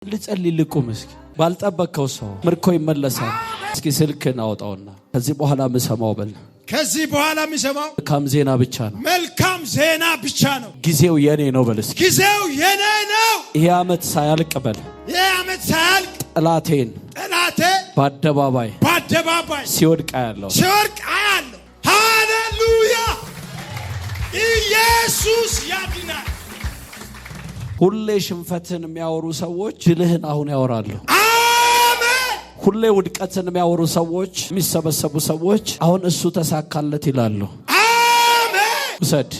ልጸልይ ልቁም እስኪ ባልጠበቀው ሰው ምርኮ ይመለሳል። እስኪ ስልክን አውጣውና ከዚህ በኋላ ምሰማው በል። ከዚህ በኋላ ምሰማው መልካም ዜና ብቻ ነው። መልካም ዜና ብቻ ነው። ጊዜው የኔ ነው በል እስኪ። ጊዜው የኔ ነው። ይሄ ዓመት ሳያልቅ በል። ይሄ ዓመት ሳያልቅ ጠላቴ በአደባባይ ሲወድቅ አያለሁ። ሃሌሉያ! ኢየሱስ ያድናል። ሁሌ ሽንፈትን የሚያወሩ ሰዎች ድልህን አሁን ያወራሉ። አሜን። ሁሌ ውድቀትን የሚያወሩ ሰዎች የሚሰበሰቡ ሰዎች አሁን እሱ ተሳካለት ይላሉ። አሜን። ውሰድ፣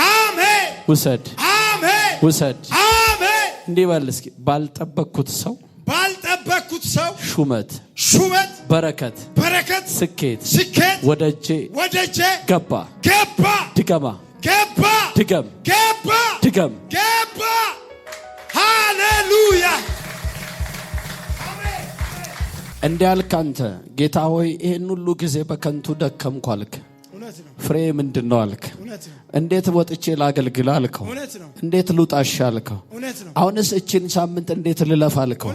አሜን። ውሰድ፣ አሜን። ውሰድ። አሜን። እንዲህ በል እስኪ ባልጠበቅኩት ሰው ሹመት፣ በረከት፣ ስኬት ወደጄ ገባ። ድገም። ሃሌሉያ! እንዲያልክ አንተ ጌታ ሆይ ይሄን ሁሉ ጊዜ በከንቱ ደከምኩ አልክ። ፍሬ ምንድነው አልክ። እንዴት ወጥቼ ላገልግል አልከው። እንዴት ልውጣሽ አልከው። አሁንስ እቺን ሳምንት እንዴት ልለፍ አልከው።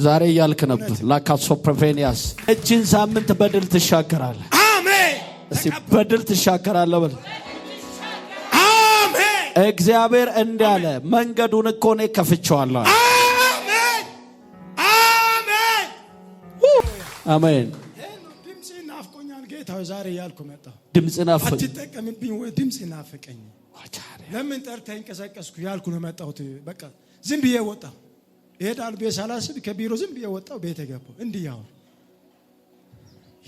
ዛሬ ያልክ ነበር ላካሶ ፕሮፌኒያስ እቺን ሳምንት በድል ትሻገራለህ። አሜን። እስቲ በድል ትሻገራለህ በል። አሜን። እግዚአብሔር እንዳለ መንገዱን እኮ ነው ከፍቼዋለሁ። አሜን። አሜን። አሜን። ጌታው ዛሬ ያልኩ መጣሁ። ድምጽ ናፈቀኝ። አትጠቀምብኝ ወይ ድምጽ ናፈቀኝ። ለምን ጠርተህ እንቀሳቀስኩ ያልኩ ነው መጣሁት። በቃ ዝም ብዬ ወጣሁ። እሄዳለሁ ቤት ሳላስብ ከቢሮ ዝም ብዬ ወጣሁ። ቤት ገባሁ። እንዲህ ያው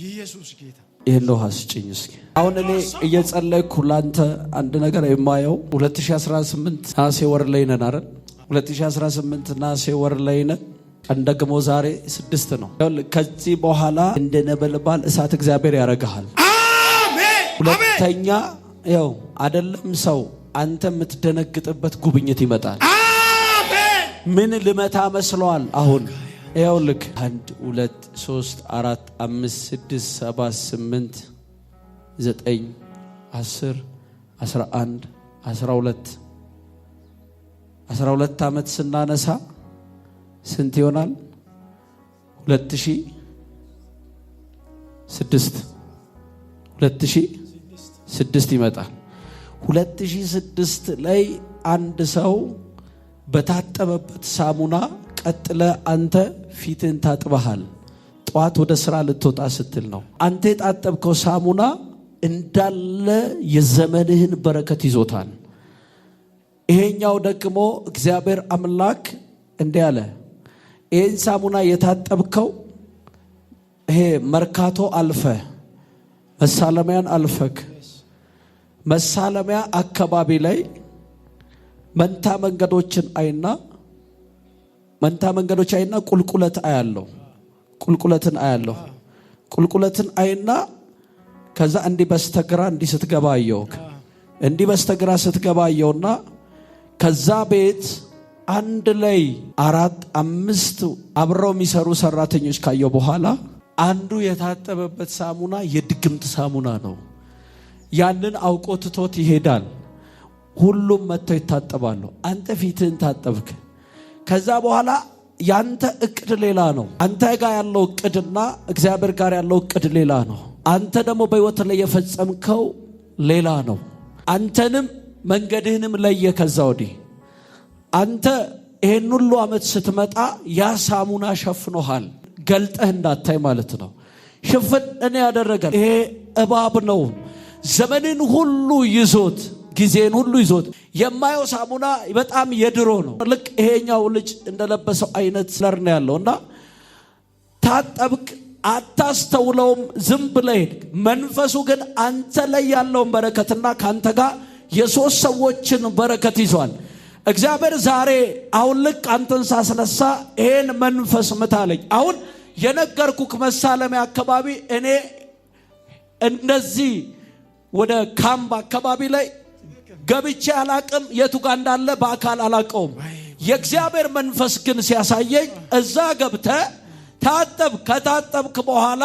ኢየሱስ ጌታ ይሄን ነው አስጭኝ እስኪ። አሁን እኔ እየጸለይኩ ላንተ አንድ ነገር የማየው 2018 ናሴ ወር ላይ ነን አይደል? 2018 ናሴ ወር ላይ ነን። እንደግሞ ዛሬ 6 ነው። ከዚህ በኋላ እንደ ነበልባል እሳት እግዚአብሔር ያረጋሃል። አሜን። ሁለተኛ ያው አይደለም ሰው አንተ የምትደነግጥበት ጉብኝት ይመጣል። አሜን። ምን ልመታ መስሏል? አሁን ያው ልክ 1 2 3 4 5 6 7 8 9 10 11 12 ዓመት ስናነሳ ስንት ይሆናል? 2006 ይመጣል። 2006 ላይ አንድ ሰው በታጠበበት ሳሙና ቀጥለ አንተ ፊትን ታጥበሃል። ጧት ወደ ስራ ልትወጣ ስትል ነው። አንተ የታጠብከው ሳሙና እንዳለ የዘመንህን በረከት ይዞታል። ይሄኛው ደግሞ እግዚአብሔር አምላክ እንዲህ አለ፣ ይህን ሳሙና የታጠብከው ይሄ መርካቶ አልፈ መሳለሚያን አልፈክ መሳለሚያ አካባቢ ላይ መንታ መንገዶችን አይና ቁልቁለትን አያለው። ቁልቁለትን አይና ከዛ እንዲህ በስተግራ እንዲህ ስትገባ አየውክ። እንዲህ በስተግራ ስትገባ አየውና ከዛ ቤት አንድ ላይ 4 5 አብረው የሚሰሩ ሰራተኞች ካየው በኋላ አንዱ የታጠበበት ሳሙና የድግምት ሳሙና ነው። ያንን አውቆ ትቶት ይሄዳል። ሁሉም መጥተው ይታጠባሉ። አንተ ፊትህን ታጠብክ። ከዛ በኋላ ያንተ እቅድ ሌላ ነው። አንተ ጋር ያለው እቅድና እግዚአብሔር ጋር ያለው እቅድ ሌላ ነው። አንተ ደግሞ በህይወት ላይ የፈጸምከው ሌላ ነው። አንተንም መንገድህንም ለየ። ከዛ ወዲህ አንተ ይሄን ሁሉ ዓመት ስትመጣ ያ ሳሙና ሸፍኖሃል። ገልጠህ እንዳታይ ማለት ነው። ሽፍን እኔ ያደረገ ይሄ እባብ ነው። ዘመንን ሁሉ ይዞት ጊዜን ሁሉ ይዞት የማየው ሳሙና በጣም የድሮ ነው። ልክ ይሄኛው ልጅ እንደለበሰው አይነት ለር ነው ያለውና ታጠብቅ አታስተውለውም። ዝም ብለህ መንፈሱ ግን አንተ ላይ ያለውን በረከትና ካንተ ጋር የሶስት ሰዎችን በረከት ይዟል። እግዚአብሔር ዛሬ አሁን ልክ አንተን ሳስነሳ ይሄን መንፈስ ምታለኝ። አሁን የነገርኩክ መሳለሚያ አካባቢ እኔ እንደዚህ ወደ ካምፕ አካባቢ ላይ ገብቼ አላቅም። የቱ ጋር እንዳለ በአካል አላቀውም። የእግዚአብሔር መንፈስ ግን ሲያሳየኝ እዛ ገብተ ከታጠብክ በኋላ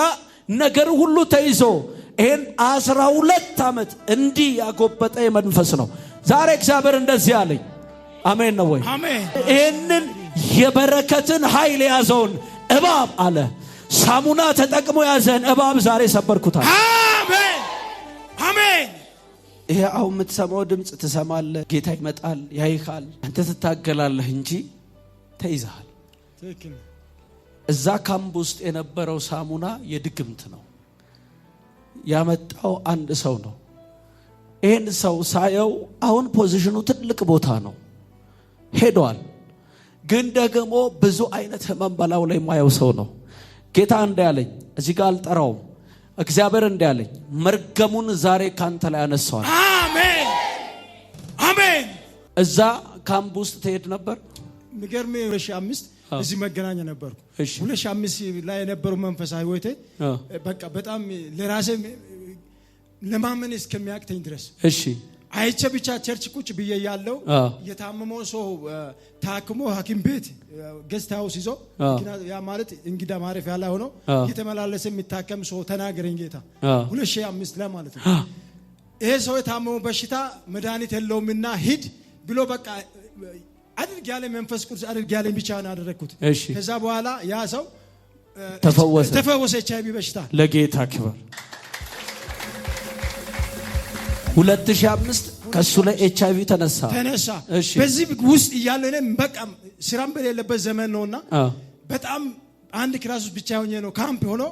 ነገር ሁሉ ተይዞ ይሄን 12 ዓመት እንዲህ ያጎበጠ መንፈስ ነው። ዛሬ እግዚአብሔር እንደዚህ አለኝ። አሜን ነው ወይ? አሜን። ይሄንን የበረከትን ኃይል የያዘውን እባብ አለ ሳሙና ተጠቅሞ ያዘን እባብ ዛሬ ሰበርኩታል። አሜን አሜን። ይሄ አሁን የምትሰማው ድምፅ ትሰማለህ። ጌታ ይመጣል ያይካል። አንተ ትታገላለህ እንጂ ተይዘሃል። ትክክል። እዛ ካምፕ ውስጥ የነበረው ሳሙና የድግምት ነው። ያመጣው አንድ ሰው ነው። ይህን ሰው ሳየው አሁን ፖዚሽኑ ትልቅ ቦታ ነው ሄዷል። ግን ደግሞ ብዙ አይነት ህመም በላው ላይ ማየው ሰው ነው። ጌታ እንዳለኝ እዚህ ጋር አልጠራውም። እግዚአብሔር እንዳለኝ መርገሙን ዛሬ ካንተ ላይ አነሳዋል። አሜን አሜን። እዛ ካምፕ ውስጥ ትሄድ ነበር። ንገርሜ 2005 እዚህ መገናኛ ነበርኩ። 2005 ላይ የነበረው መንፈሳዊ ህይወቴ በቃ በጣም ለራሴ ለማመን እስከሚያቅተኝ ድረስ እሺ አይቼ ብቻ ቸርች ቁጭ ብዬ ያለው የታመመው ሰው ታክሞ ሐኪም ቤት ጌስት ሃውስ ይዞ ያ ማለት እንግዳ ማረፊያ ላይ ሆኖ እየተመላለሰ የሚታከም ሰው ተናገረኝ ጌታ 2005 ላይ ማለት ነው። ይሄ ሰው የታመመው በሽታ መድኃኒት የለውምና ሂድ ብሎ በቃ አድርግ ያለ መንፈስ ቅዱስ አድርግ ያለ ብቻ ነው ያደረኩት። ከዛ በኋላ ያ ሰው ተፈወሰ HIV በሽታ። ለጌታ ክብር። 2005 ከሱ ላይ HIV ተነሳ። በዚህ ውስጥ እያለ እኔ በቃ ስራም በሌለበት ዘመን ነውና በጣም አንድ ክላስ ውስጥ ብቻ ሆኜ ነው ካምፕ ሆኖ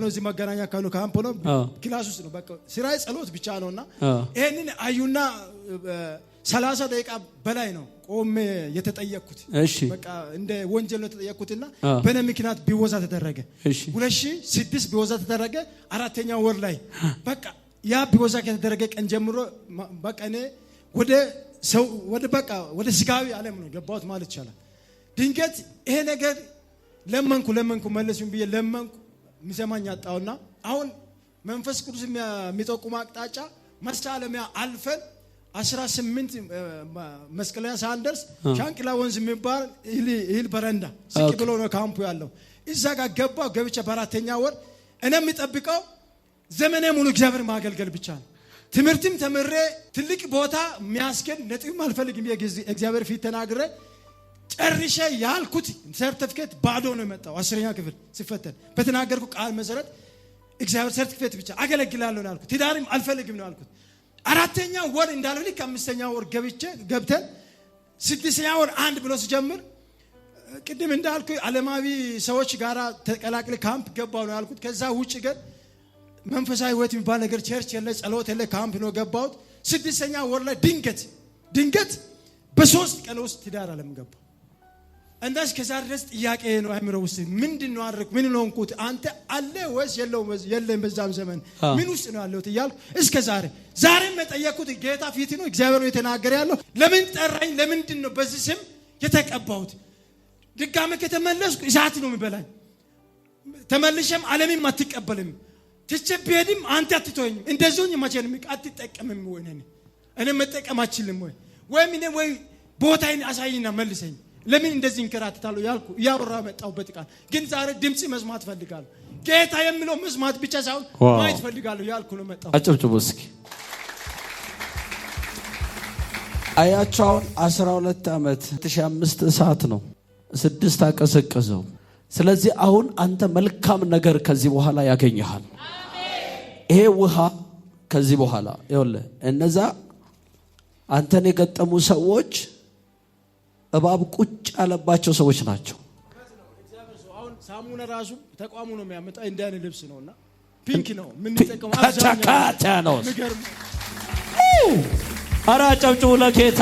እዚህ መገናኛ ካሉ ካምፕ ሆኖ ክላስ ውስጥ ነው በቃ ስራዬ ጸሎት ብቻ ነውና ይሄንን አዩና 30 ደቂቃ በላይ ነው ቆሜ የተጠየቅኩት። በቃ እንደ ወንጀል ነው የተጠየቅኩትና በእኔ ምክንያት ቢወዛ ተደረገ። 2006 ቢወዛ ተደረገ። 4ኛ ወር ላይ በቃ ያ ቢወዛ ከተደረገ ቀን ጀምሮ በቃ እኔ ወደ ስጋዊ ዓለም ነው ገባሁት ማለት ይቻላል። ድንገት ይሄ ነገር ለመንኩ መለሱኝ ብዬ ለመንኩ። ምሰማኝ አጣውና አሁን መንፈስ ቅዱስ የሚጠቁም አቅጣጫ መስታለሚያ አልፈን 18 መስቀለኛ ሳንደርስ ሻንቅላ ወንዝ የሚባል ይል በረንዳ ስቅ ብሎ ነው ካምፑ ያለው። እዛ ጋር ገባው። ገብቼ በ4ኛ ወር እኔ የሚጠብቀው ዘመኔ ሙሉ እግዚአብሔር ማገልገል ብቻ ነው። ትምህርትም ተምሬ ትልቅ ቦታ የሚያስገድ ነጥብም አልፈልግም። እግዚአብሔር ፊት ተናግሬ ጨርሼ ያልኩት ሰርቲፊኬት ባዶ ነው የመጣው። 10ኛ ክፍል ሲፈተን በተናገርኩ ቃል መሰረት እግዚአብሔር ሰርቲፊኬት ብቻ አገለግላለሁ ነው ያልኩት። ትዳርም አልፈልግም ነው ያልኩት። 4ኛ ወር እንዳለው ልክ 5ኛ ወር ገብተን 6ኛ ወር አንድ ብሎ ሲጀምር ቅድም እንዳልኩ ዓለማዊ ሰዎች ጋራ ተቀላቅለ ካምፕ ገባው ነው ያልኩት። ከዛ ውጪ ግን መንፈሳዊ ህይወት የሚባል ነገር ቸርች የለ ጸሎት የለ ካምፕ ነው ገባሁት። 6ኛ ወር ላይ ድንገት በ3 ቀን ውስጥ ትዳር ዓለም ገባው። እንዳስ ከዛ ድረስ ጥያቄ ነው አይምሮ ውስጥ ምንድነው አድርኩ ምን ነው እንኩት አንተ አለ ወይስ የለም በዛም ዘመን ምን ውስጥ ነው ያለው ትያልኩ እስከ ዛሬም መጠየቁት ጌታ ፊት ነው እግዚአብሔር ነው የተናገረ ያለው። ለምን ጠራኝ? ለምንድን ነው በዚህ ስም የተቀባሁት? ድጋሜ ከተመለስኩ እሳት ነው የሚበላኝ። ተመልሼም ዓለምን አትቀበልም። ትችብሄድም አንተ አትተወኝም። እንደዚሁኝ ማቸን አትጠቀምም ወይ እኔ መጠቀም አልችልም ወይ ቦታዬን አሳይና መልሰኝ። ለምን እንደዚህ እንከራተታለሁ ያልኩ ያወራ መጣሁበት ቃል ግን ዛሬ ድምጽ መስማት ፈልጋለሁ። ጌታ የሚለው መስማት ብቻ ሳይሆን ማየት ፈልጋለሁ ያልኩ ነው መጣሁ። አጨብጭቡ እስኪ። አያቻውን 12 ዓመት 2005 እሳት ነው 6 አቀሰቀዘው። ስለዚህ አሁን አንተ መልካም ነገር ከዚህ በኋላ ያገኘሃል። ይሄ ውሃ ከዚህ በኋላ ይኸውልህ እነዛ አንተን የገጠሙ ሰዎች እባብ ቁጭ ያለባቸው ሰዎች ናቸው። አሁን ሳሙና ራሱ ተቋሙ ነው የሚያመጣ እንዳን ልብስ ነውና ፒንክ ነው ምን ተቀማ አቻካታ ነው። አራ ጨብጭቡ ለጌታ።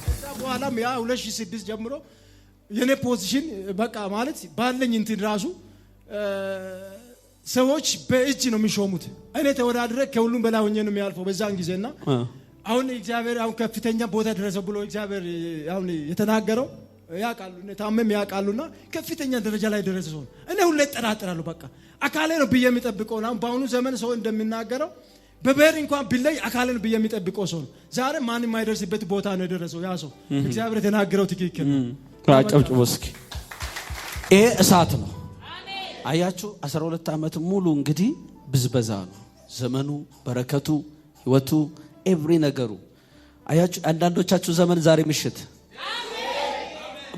ከዛ በኋላም ያ 2006 ጀምሮ የኔ ፖዚሽን በቃ ማለት ባለኝ እንትን ራሱ ሰዎች በእጅ ነው የሚሾሙት። እኔ ተወዳድሬ ከሁሉም በላይ ሆኜ ነው የሚያልፈው በዛን ጊዜና አሁን እግዚአብሔር አሁን ከፍተኛ ቦታ ድረስ ብሎ እግዚአብሔር አሁን የተናገረው ያቃሉ ታመም ያቃሉና ከፍተኛ ደረጃ ላይ ደረሰ ሰው እኔ ሁሌ ተጠራጥራለሁ። በቃ አካሌ ነው ብዬ የሚጠብቀው ነው። በአሁኑ ዘመን ሰው እንደሚናገረው በበር እንኳን ቢለይ አካሌ ነው ብዬ የሚጠብቀው ሰው ዛሬ ማንም የማይደርስበት ቦታ ነው የደረሰው ያ ሰው። እግዚአብሔር የተናገረው ትክክል ነው። አጨብጭቡ እስኪ። ይሄ እሳት ነው። አያችሁ 12 ዓመት ሙሉ እንግዲህ ብዝበዛ ነው ዘመኑ፣ በረከቱ፣ ህይወቱ፣ ኤቭሪ ነገሩ አያችሁ አንዳንዶቻችሁ ዘመን ዛሬ ምሽት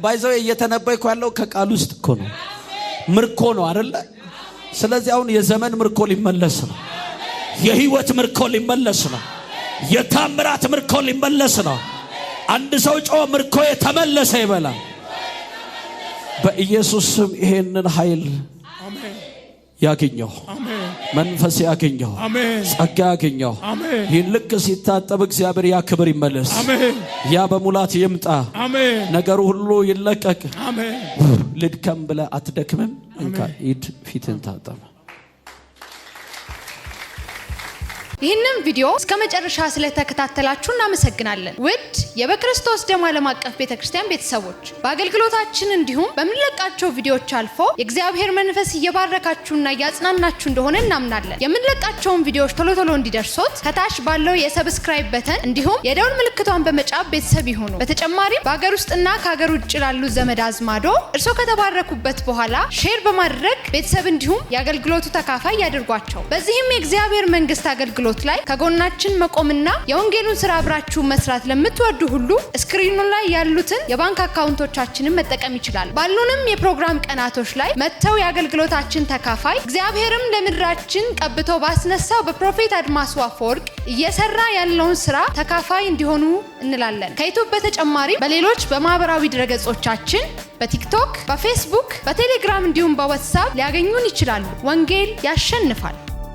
ባይዘው እየተነበይኩ ያለው ከቃል ውስጥ እኮ ነው። ምርኮ ነው አይደለ? ስለዚህ አሁን የዘመን ምርኮ ሊመለስ ነው። የህይወት ምርኮ ሊመለስ ነው። የታምራት ምርኮ ሊመለስ ነው። አንድ ሰው ጮህ ምርኮ የተመለሰ ይበላል። በኢየሱስ ስም ይሄንን ኃይል አሜን ያገኘው አሜን። መንፈስ ያገኘው አሜን። ጸጋ ያገኘው አሜን። ይህን ልክ ሲታጠብ እግዚአብሔር ያ ክብር ይመለስ አሜን። ያ በሙላት ይምጣ አሜን። ነገሩ ሁሉ ይለቀቅ አሜን። ልድከም ብለህ አትደክምም። እንካ ሂድ ፊትን ታጠብ። ይህንን ቪዲዮ እስከ መጨረሻ ስለተከታተላችሁ እናመሰግናለን። ውድ የበክርስቶስ ደም ዓለም አቀፍ ቤተክርስቲያን ቤተሰቦች በአገልግሎታችን እንዲሁም በምንለቃቸው ቪዲዮዎች አልፎ የእግዚአብሔር መንፈስ እየባረካችሁና እያጽናናችሁ እንደሆነ እናምናለን። የምንለቃቸውን ቪዲዮዎች ቶሎ ቶሎ እንዲደርሶት ከታች ባለው የሰብስክራይብ በተን እንዲሁም የደውል ምልክቷን በመጫን ቤተሰብ ይሁኑ። በተጨማሪም በአገር ውስጥና ከሀገር ውጭ ላሉ ዘመድ አዝማዶ እርሶ ከተባረኩበት በኋላ ሼር በማድረግ ቤተሰብ እንዲሁም የአገልግሎቱ ተካፋይ ያድርጓቸው። በዚህም የእግዚአብሔር መንግስት አገልግሎት ላይ ከጎናችን መቆምና የወንጌሉን ስራ አብራችሁ መስራት ለምትወዱ ሁሉ ስክሪኑ ላይ ያሉትን የባንክ አካውንቶቻችንን መጠቀም ይችላል። ባሉንም የፕሮግራም ቀናቶች ላይ መተው የአገልግሎታችን ተካፋይ እግዚአብሔርም ለምድራችን ቀብቶ ባስነሳው በፕሮፌት አድማሱ አፈወርቅ እየሰራ ያለውን ስራ ተካፋይ እንዲሆኑ እንላለን። ከዩቲዩብ በተጨማሪ በሌሎች በማህበራዊ ድረገጾቻችን በቲክቶክ፣ በፌስቡክ፣ በቴሌግራም እንዲሁም በዋትስአፕ ሊያገኙን ይችላሉ። ወንጌል ያሸንፋል።